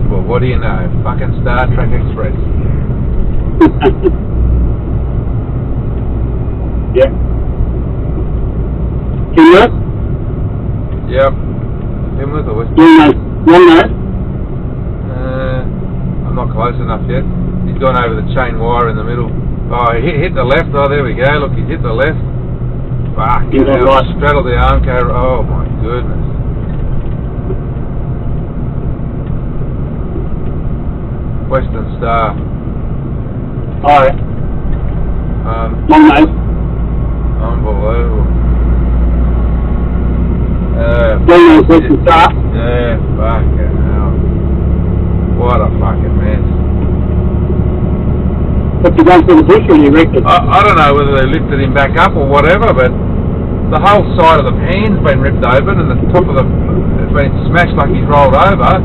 Well, what do you know? Fucking Star Trek Express. Yeah. Kenworth? Yep. Kenworth or West? One note. I'm not close enough yet. He's gone over the chain wire in the middle. Oh, he hit the left. Oh, there we go. Look, he's hit the left. Fuck, He's on right. straddled the arm carrier. Oh my goodness. Western Star. Alright. Long note. Unbelievable. Long note, Western Star. Yeah, fucking hell. What a fucking mess. What's he done for the bush, or you reckon? I don't know whether they lifted him back up or whatever, but the whole side of the pan's been ripped open and the top of the... it's been smashed like he's rolled over.